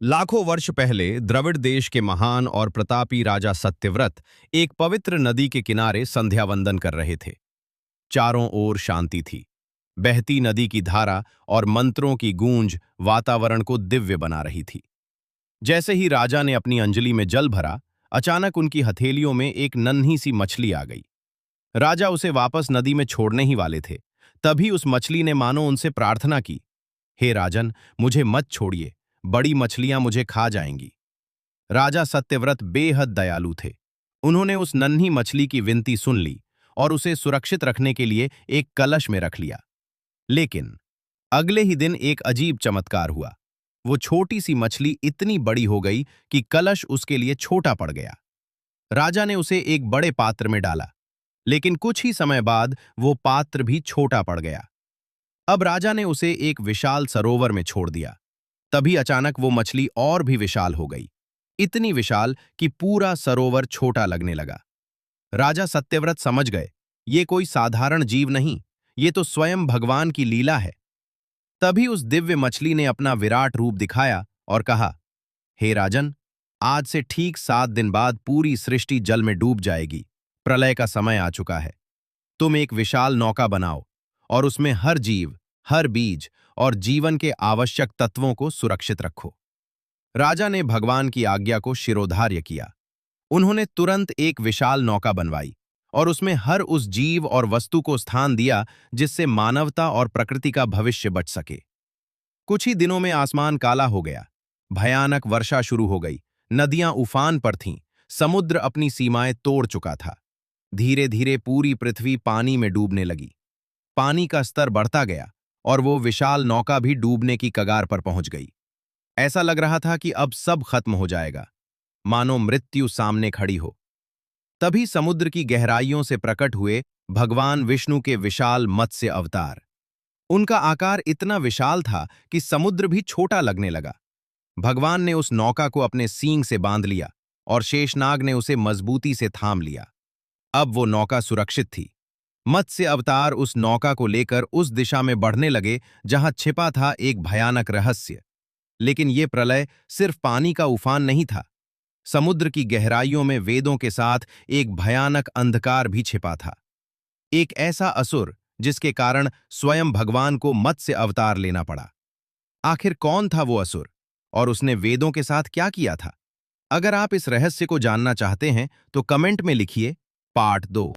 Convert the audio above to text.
लाखों वर्ष पहले द्रविड़ देश के महान और प्रतापी राजा सत्यव्रत एक पवित्र नदी के किनारे संध्या वंदन कर रहे थे। चारों ओर शांति थी। बहती नदी की धारा और मंत्रों की गूंज वातावरण को दिव्य बना रही थी। जैसे ही राजा ने अपनी अंजलि में जल भरा, अचानक उनकी हथेलियों में एक नन्ही सी मछली आ गई। राजा उसे वापस नदी में छोड़ने ही वाले थे, तभी उस मछली ने मानो उनसे प्रार्थना की, हे राजन, मुझे मत छोड़िए, बड़ी मछलियां मुझे खा जाएंगी। राजा सत्यव्रत बेहद दयालु थे। उन्होंने उस नन्ही मछली की विनती सुन ली और उसे सुरक्षित रखने के लिए एक कलश में रख लिया। लेकिन अगले ही दिन एक अजीब चमत्कार हुआ। वो छोटी सी मछली इतनी बड़ी हो गई कि कलश उसके लिए छोटा पड़ गया। राजा ने उसे एक बड़े पात्र में डाला, लेकिन कुछ ही समय बाद वो पात्र भी छोटा पड़ गया। अब राजा ने उसे एक विशाल सरोवर में छोड़ दिया। तभी अचानक वो मछली और भी विशाल हो गई, इतनी विशाल कि पूरा सरोवर छोटा लगने लगा। राजा सत्यव्रत समझ गए, ये कोई साधारण जीव नहीं, ये तो स्वयं भगवान की लीला है। तभी उस दिव्य मछली ने अपना विराट रूप दिखाया और कहा, हे राजन, आज से ठीक 7 दिन बाद पूरी सृष्टि जल में डूब जाएगी। प्रलय का समय आ चुका है। तुम एक विशाल नौका बनाओ और उसमें हर जीव, हर बीज और जीवन के आवश्यक तत्वों को सुरक्षित रखो। राजा ने भगवान की आज्ञा को शिरोधार्य किया। उन्होंने तुरंत एक विशाल नौका बनवाई और उसमें हर उस जीव और वस्तु को स्थान दिया जिससे मानवता और प्रकृति का भविष्य बच सके। कुछ ही दिनों में आसमान काला हो गया। भयानक वर्षा शुरू हो गई। नदियां उफान पर थीं। समुद्र अपनी सीमाएं तोड़ चुका था। धीरे धीरे पूरी पृथ्वी पानी में डूबने लगी। पानी का स्तर बढ़ता गया और वो विशाल नौका भी डूबने की कगार पर पहुंच गई। ऐसा लग रहा था कि अब सब खत्म हो जाएगा, मानो मृत्यु सामने खड़ी हो। तभी समुद्र की गहराइयों से प्रकट हुए भगवान विष्णु के विशाल मत्स्य अवतार। उनका आकार इतना विशाल था कि समुद्र भी छोटा लगने लगा। भगवान ने उस नौका को अपने सींग से बांध लिया और शेषनाग ने उसे मजबूती से थाम लिया। अब वो नौका सुरक्षित थी। मत्स्य अवतार उस नौका को लेकर उस दिशा में बढ़ने लगे जहां छिपा था एक भयानक रहस्य। लेकिन ये प्रलय सिर्फ पानी का उफान नहीं था। समुद्र की गहराइयों में वेदों के साथ एक भयानक अंधकार भी छिपा था। एक ऐसा असुर जिसके कारण स्वयं भगवान को मत्स्य अवतार लेना पड़ा। आखिर कौन था वो असुर और उसने वेदों के साथ क्या किया था? अगर आप इस रहस्य को जानना चाहते हैं तो कमेंट में लिखिए पार्ट 2।